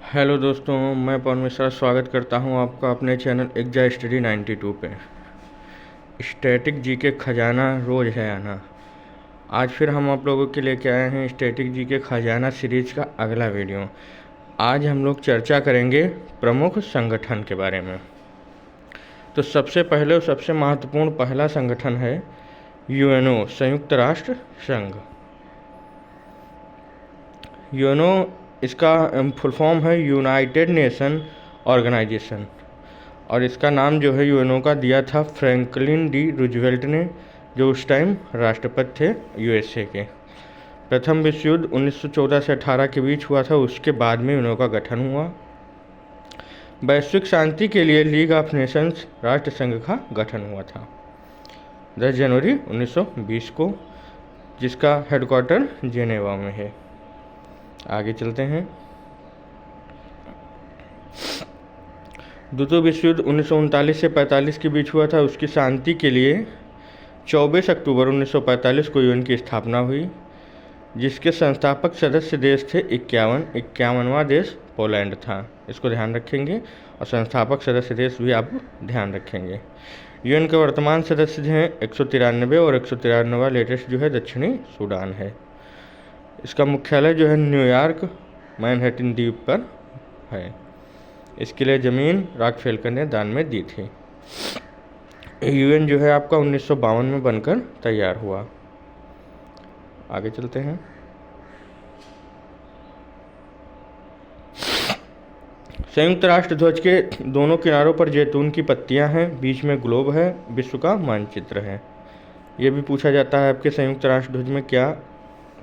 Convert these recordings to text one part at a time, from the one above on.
Hello दोस्तों, मैं पवन मिश्रा स्वागत करता हूं आपका अपने चैनल एग्जा स्टडी 92 पे। स्टैटिक जी के खजाना रोज़ है आना। आज फिर हम आप लोगों के लेके आए हैं स्टैटिक जी के खजाना सीरीज का अगला वीडियो। आज हम लोग चर्चा करेंगे प्रमुख संगठन के बारे में। तो सबसे पहले और सबसे महत्वपूर्ण पहला संगठन है यूएनओ, संयुक्त राष्ट्र संघ। यूएनओ इसका फुल फॉर्म है यूनाइटेड नेशन ऑर्गेनाइजेशन, और इसका नाम जो है यूएनओ का दिया था फ्रैंकलिन डी रूजवेल्ट ने, जो उस टाइम राष्ट्रपति थे यूएसए के। प्रथम विश्व युद्ध 1914 से 18 के बीच हुआ था, उसके बाद में यूएनओ का गठन हुआ। वैश्विक शांति के लिए लीग ऑफ नेशंस राष्ट्र संघ का गठन हुआ था 10 जनवरी 1920 को, जिसका हेडक्वार्टर जेनेवा में है। आगे चलते हैं। द्वितीय विश्व युद्ध 1939 से 45 के बीच हुआ था, उसकी शांति के लिए 24 अक्टूबर 1945 को यूएन की स्थापना हुई, जिसके संस्थापक सदस्य देश थे 51वां देश पोलैंड था। इसको ध्यान रखेंगे, और संस्थापक सदस्य देश भी आप ध्यान रखेंगे। यूएन के वर्तमान सदस्य हैं 193, और 193वां लेटेस्ट जो है दक्षिणी सूडान है। इसका मुख्यालय जो है न्यूयॉर्क मैनहट्टन द्वीप पर है। इसके लिए ज़मीन रॉकफेलर ने दान में दी थी। यूएन जो है आपका 1952 में बनकर तैयार हुआ। आगे चलते हैं। संयुक्त राष्ट्र ध्वज के दोनों किनारों पर जैतून की पत्तियां हैं, बीच में ग्लोब है, विश्व का मानचित्र है। ये भी पूछा जाता है आपके संयुक्त राष्ट्र ध्वज में क्या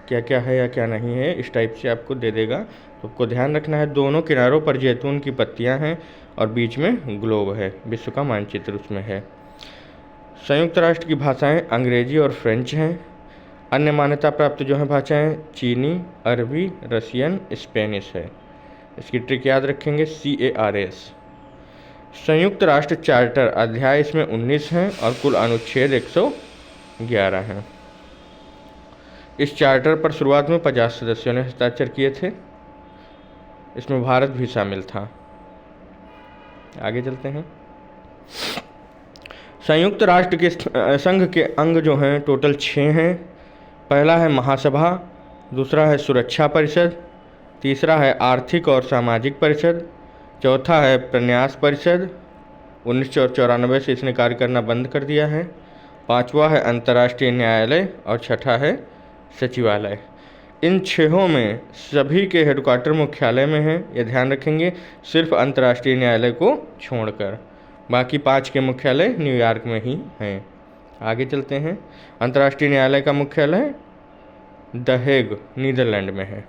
क्या है या क्या नहीं है, इस टाइप से आपको दे देगा, तो आपको ध्यान रखना है। दोनों किनारों पर जैतून की पत्तियां हैं और बीच में ग्लोब है, विश्व का मानचित्र उसमें है। संयुक्त राष्ट्र की भाषाएं अंग्रेजी और फ्रेंच हैं। अन्य मान्यता प्राप्त जो हैं भाषाएं चीनी, अरबी, रशियन, स्पेनिश है। इसकी ट्रिक याद रखेंगे, CARS। संयुक्त राष्ट्र चार्टर अध्याय इसमें 19 हैं और कुल अनुच्छेद 111 हैं। इस चार्टर पर शुरुआत में 50 सदस्यों ने हस्ताक्षर किए थे, इसमें भारत भी शामिल था। आगे चलते हैं। संयुक्त राष्ट्र के संघ के अंग जो हैं टोटल 6 हैं। पहला है महासभा, दूसरा है सुरक्षा परिषद, तीसरा है आर्थिक और सामाजिक परिषद, चौथा है प्रन्यास परिषद, 1994 से इसने कार्य करना बंद कर दिया है, पांचवा है अंतर्राष्ट्रीय न्यायालय, और छठा है सचिवालय। इन 6 में सभी के हेडक्वार्टर मुख्यालय में हैं, ये ध्यान रखेंगे, सिर्फ अंतर्राष्ट्रीय न्यायालय को छोड़कर। बाकी 5 के मुख्यालय न्यूयॉर्क में ही हैं। आगे चलते हैं। अंतर्राष्ट्रीय न्यायालय का मुख्यालय द हेग नीदरलैंड में है।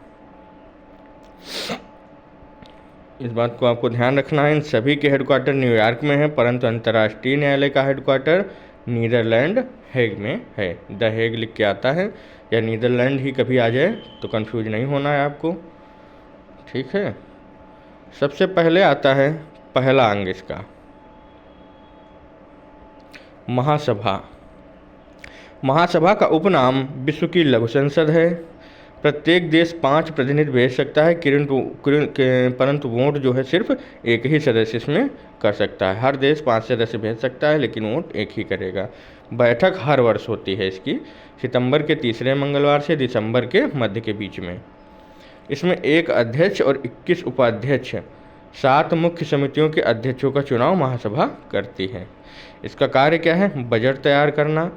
इस बात को आपको ध्यान रखना है, इन सभी के हेडक्वार्टर न्यूयॉर्क में है, परंतु अंतर्राष्ट्रीय न्यायालय का हेडक्वार्टर नीदरलैंड हेग में है। द हेग लिख के आता है, या नीदरलैंड ही कभी आ जाए तो कंफ्यूज नहीं होना है आपको, ठीक है। सबसे पहले आता है पहला अंग इसका, महासभा। महासभा का उपनाम विश्व की लघु संसद है। प्रत्येक देश 5 प्रतिनिधि भेज सकता है, परंतु वोट जो है सिर्फ एक ही सदस्य इसमें कर सकता है। हर देश 5 सदस्य भेज सकता है, लेकिन वोट एक ही करेगा। बैठक हर वर्ष होती है इसकी, सितंबर के तीसरे मंगलवार से दिसंबर के मध्य के बीच में। इसमें 1 अध्यक्ष और 21 उपाध्यक्ष, 7 मुख्य समितियों के अध्यक्षों का चुनाव महासभा करती है। इसका कार्य क्या है? बजट तैयार करना,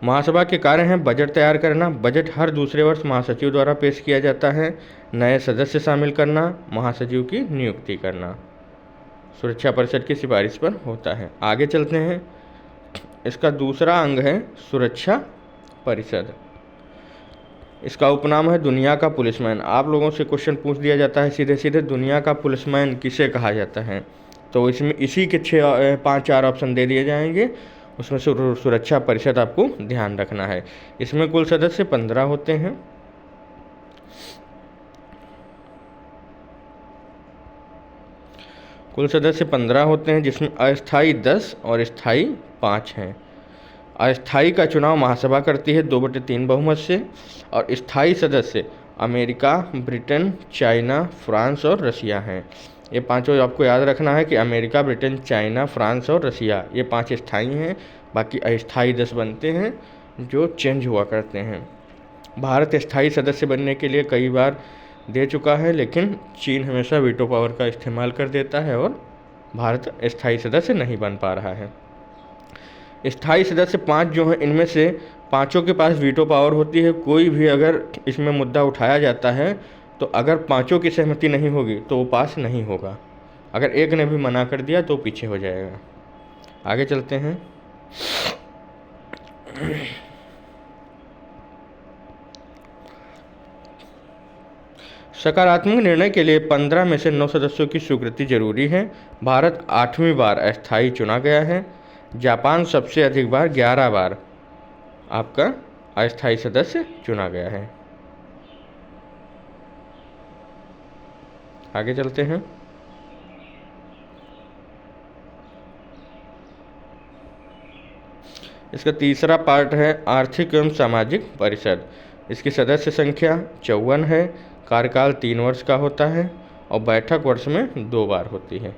महासभा के कार्य हैं बजट तैयार करना, बजट हर दूसरे वर्ष महासचिव द्वारा पेश किया जाता है, नए सदस्य शामिल करना, महासचिव की नियुक्ति करना, सुरक्षा परिषद की सिफारिश पर होता है। आगे चलते हैं। इसका दूसरा अंग है सुरक्षा परिषद। इसका उपनाम है दुनिया का पुलिसमैन। आप लोगों से क्वेश्चन पूछ दिया जाता है सीधे सीधे, दुनिया का पुलिसमैन किसे कहा जाता है? तो इसमें इसी के 5-4 ऑप्शन दे दिए जाएंगे, उसमें सुरक्षा परिषद आपको ध्यान रखना है। इसमें कुल सदस्य 15 होते हैं। कुल सदस्य 15 होते हैं, जिसमें अस्थायी 10 और स्थायी 5 हैं। अस्थायी का चुनाव महासभा करती है 2/3 बहुमत से, और स्थायी सदस्य अमेरिका, ब्रिटेन, चाइना, फ्रांस और रसिया हैं। ये पांचों आपको याद रखना है कि अमेरिका, ब्रिटेन, चाइना, फ्रांस और रसिया, ये 5 स्थायी हैं। बाकी अस्थायी 10 बनते हैं जो चेंज हुआ करते हैं। भारत स्थायी सदस्य बनने के लिए कई बार दे चुका है, लेकिन चीन हमेशा वीटो पावर का इस्तेमाल कर देता है और भारत स्थायी सदस्य नहीं बन पा रहा है। स्थायी सदस्य 5 जो हैं, इनमें से पाँचों के पास वीटो पावर होती है। कोई भी अगर इसमें मुद्दा उठाया जाता है तो अगर पाँचों की सहमति नहीं होगी तो वो पास नहीं होगा। अगर एक ने भी मना कर दिया तो पीछे हो जाएगा। आगे चलते हैं। सकारात्मक निर्णय के लिए 15 में से 9 सदस्यों की स्वीकृति जरूरी है। भारत 8वीं बार अस्थायी चुना गया है। जापान सबसे अधिक बार 11 बार आपका अस्थायी सदस्य चुना गया है। आगे चलते हैं। इसका तीसरा पार्ट है आर्थिक एवं सामाजिक परिषद। इसकी सदस्य संख्या 54 है। कार्यकाल 3 वर्ष का होता है और बैठक वर्ष में 2 बार होती है।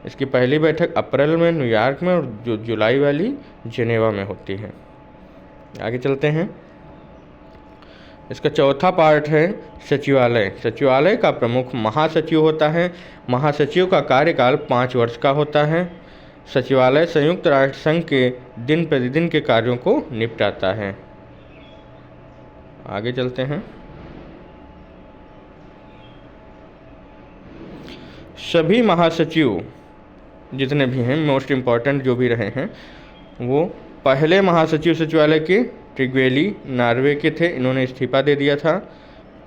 इसकी पहली बैठक अप्रैल में न्यूयॉर्क में और जो जुलाई वाली जिनेवा में होती है। आगे चलते हैं। इसका चौथा पार्ट है सचिवालय। सचिवालय का प्रमुख महासचिव होता है। महासचिव का कार्यकाल 5 वर्ष का होता है। सचिवालय संयुक्त राष्ट्र संघ के दिन प्रतिदिन के कार्यों को निपटाता है। आगे चलते हैं। सभी महासचिव जितने भी हैं, मोस्ट इम्पॉर्टेंट जो भी रहे हैं, वो पहले महासचिव सचिवालय के ट्रिग्वेली नॉर्वे के थे। इन्होंने इस्तीफा दे दिया था।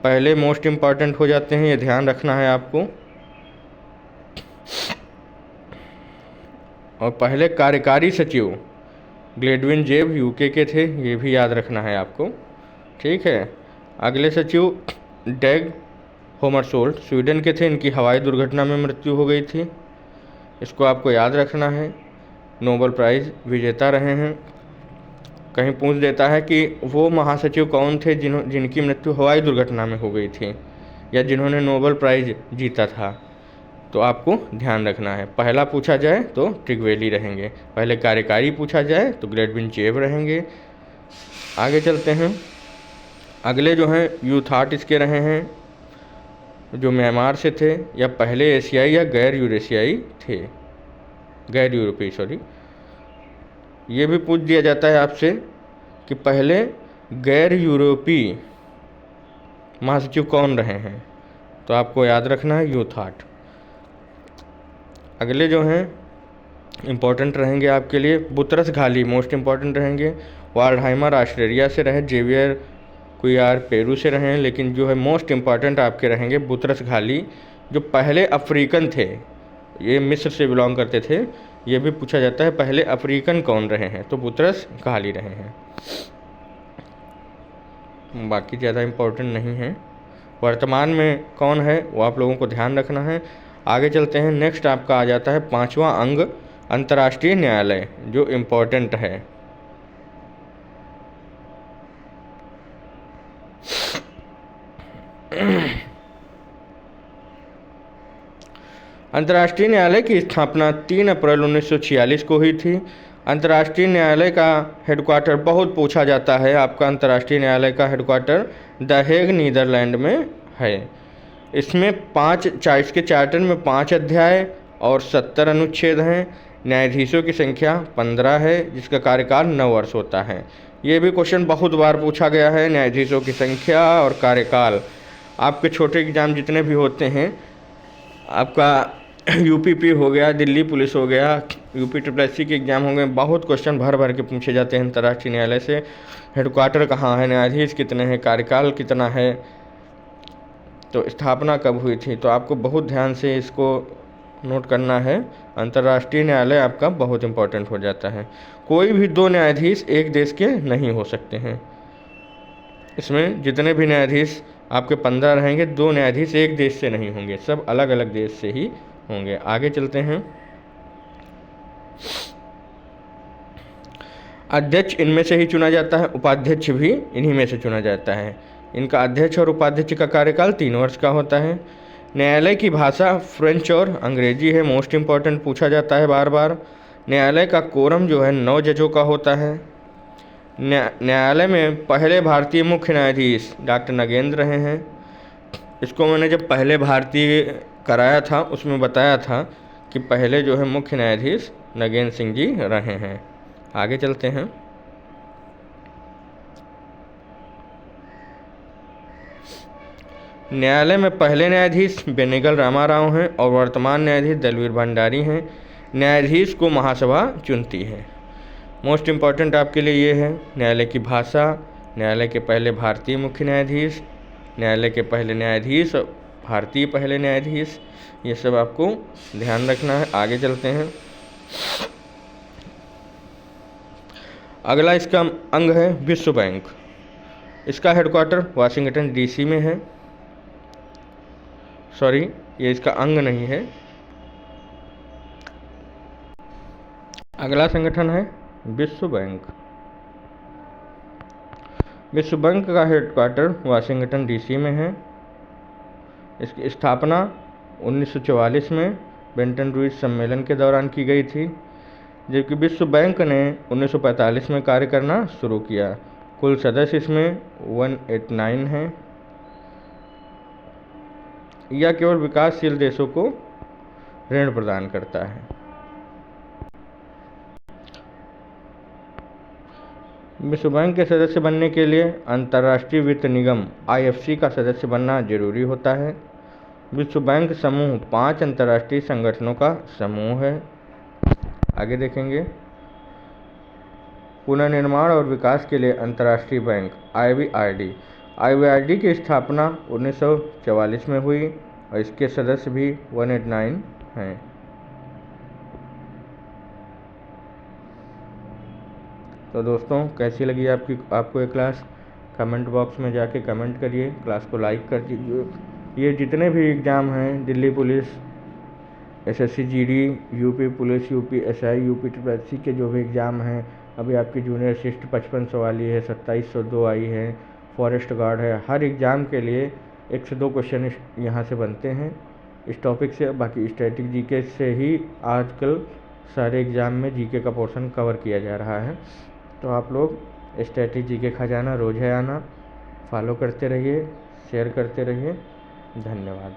पहले मोस्ट इम्पॉर्टेंट हो जाते हैं, ये ध्यान रखना है आपको। और पहले कार्यकारी सचिव ग्लेडविन जेब यूके के थे, ये भी याद रखना है आपको। ठीक है। अगले सचिव डैग होमरसोल्ट स्वीडन के थे। इनकी हवाई दुर्घटना में मृत्यु हो गई थी। इसको आपको याद रखना है। नोबेल प्राइज़ विजेता रहे हैं। कहीं पूछ देता है कि वो महासचिव कौन थे जिनकी मृत्यु हवाई दुर्घटना में हो गई थी या जिन्होंने नोबेल प्राइज़ जीता था, तो आपको ध्यान रखना है। पहला पूछा जाए तो ट्रिग्वेली रहेंगे, पहले कार्यकारी पूछा जाए तो ग्लेडविन जेब रहेंगे। आगे चलते हैं। अगले जो हैं यूथार्ट इसके रहे हैं, जो म्यांमार से थे, या पहले एशियाई या गैर यूरेशियाई थे, गैर यूरोपीय सॉरी। ये भी पूछ दिया जाता है आपसे कि पहले गैर यूरोपीय महासचिव कौन रहे हैं, तो आपको याद रखना है यूथार्ट। अगले जो हैं इम्पोर्टेंट रहेंगे आपके लिए, बुतरस घाली मोस्ट इम्पॉर्टेंट रहेंगे। वाल्डहाइमर ऑस्ट्रेलिया से रहे, जेवियर कुयार पेरू से रहे हैं, लेकिन जो है मोस्ट इम्पॉर्टेंट आपके रहेंगे बुतरस घाली, जो पहले अफ्रीकन थे, ये मिस्र से बिलोंग करते थे। ये भी पूछा जाता है पहले अफ्रीकन कौन रहे हैं, तो बुतरस घाली रहे हैं। बाकी ज़्यादा इम्पोर्टेंट नहीं है। वर्तमान में कौन है वो आप लोगों को ध्यान रखना है। आगे चलते हैं। नेक्स्ट आपका आ जाता है 5वां अंग अंतर्राष्ट्रीय न्यायालय, जो इम्पोर्टेंट है। अंतर्राष्ट्रीय न्यायालय की स्थापना 3 अप्रैल 1946 को हुई थी। अंतर्राष्ट्रीय न्यायालय का हेडक्वार्टर बहुत पूछा जाता है। आपका अंतर्राष्ट्रीय न्यायालय का हेडक्वार्टर द हेग नीदरलैंड में है। इसमें इसके चार्टर में 5 अध्याय और 70 अनुच्छेद हैं। न्यायाधीशों की संख्या 15 है, जिसका कार्यकाल 9 वर्ष होता है। ये भी क्वेश्चन बहुत बार पूछा गया है, न्यायाधीशों की संख्या और कार्यकाल। आपके छोटे एग्जाम जितने भी होते हैं, आपका यूपीपी हो गया, दिल्ली पुलिस हो गया, यूपी SSC के एग्ज़ाम होंगे, बहुत क्वेश्चन भर भर के पूछे जाते हैं अंतर्राष्ट्रीय न्यायालय से। हेडक्वार्टर कहाँ है, न्यायाधीश कितने हैं, कार्यकाल कितना है, तो स्थापना कब हुई थी, तो आपको बहुत ध्यान से इसको नोट करना है। अंतर्राष्ट्रीय न्यायालय आपका बहुत इंपॉर्टेंट हो जाता है। कोई भी 2 न्यायाधीश एक देश के नहीं हो सकते हैं। इसमें जितने भी न्यायाधीश आपके 15 रहेंगे, 2 न्यायाधीश एक देश से नहीं होंगे, सब अलग अलग देश से ही होंगे। आगे चलते हैं। अध्यक्ष इनमें से ही चुना जाता है, उपाध्यक्ष भी इन्हीं में से चुना जाता है। इनका अध्यक्ष और उपाध्यक्ष का कार्यकाल 3 वर्ष का होता है। न्यायालय की भाषा फ्रेंच और अंग्रेजी है, मोस्ट इम्पॉर्टेंट पूछा जाता है बार बार। न्यायालय का कोरम जो है 9 जजों का होता है। न्यायालय में पहले भारतीय मुख्य न्यायाधीश डॉक्टर नगेंद्र रहे हैं। इसको मैंने जब पहले भारतीय कराया था उसमें बताया था कि पहले जो है मुख्य न्यायाधीश नगेंद्र सिंह जी रहे हैं। आगे चलते हैं। न्यायालय में पहले न्यायाधीश बेनेगल रामाराव हैं और वर्तमान न्यायाधीश दलवीर भंडारी हैं। न्यायाधीश को महासभा चुनती है। मोस्ट इम्पॉर्टेंट आपके लिए ये है, न्यायालय की भाषा, न्यायालय के पहले भारतीय मुख्य न्यायाधीश, न्यायालय के पहले न्यायाधीश, भारतीय पहले न्यायाधीश, ये सब आपको ध्यान रखना है। आगे चलते हैं। अगला इसका अंग है विश्व बैंक। इसका हेडक्वार्टर वाशिंगटन डीसी में है। सॉरी, ये इसका अंग नहीं है। अगला संगठन है विश्व बैंक। विश्व बैंक का हेडक्वार्टर वाशिंगटन डीसी में है। इसकी स्थापना 1944 में बेंटन रूइज सम्मेलन के दौरान की गई थी, जबकि विश्व बैंक ने 1945 में कार्य करना शुरू किया। कुल सदस्य इसमें 189 हैं। यह केवल विकासशील देशों को ऋण प्रदान करता है। विश्व बैंक के सदस्य बनने के लिए अंतर्राष्ट्रीय वित्त निगम IFC का सदस्य बनना जरूरी होता है। विश्व बैंक समूह 5 अंतर्राष्ट्रीय संगठनों का समूह है। आगे देखेंगे। पुनर्निर्माण और विकास के लिए अंतर्राष्ट्रीय बैंक IBRD की स्थापना 1944 में हुई और इसके सदस्य भी 189 हैं। तो दोस्तों, कैसी लगी आपको ये क्लास? कमेंट बॉक्स में जाके कमेंट करिए, क्लास को लाइक कर दीजिए। ये जितने भी एग्ज़ाम हैं, Delhi police, SSC GD, UP police, UPSI, UPSC के जो भी एग्ज़ाम हैं, अभी आपकी जूनियर असिस्ट 5500 वाली है, 2702 आई है, फॉरेस्ट गार्ड है, हर एग्ज़ाम के लिए 1 से 2 क्वेश्चन यहाँ से बनते हैं इस टॉपिक से। बाकी स्टैटिक GK से ही आजकल सारे एग्ज़ाम में GK का पोर्शन कवर किया जा रहा है। तो आप लोग स्टैटिक GK खजाना रोज़ है आना फॉलो करते रहिए, शेयर करते रहिए। धन्यवाद।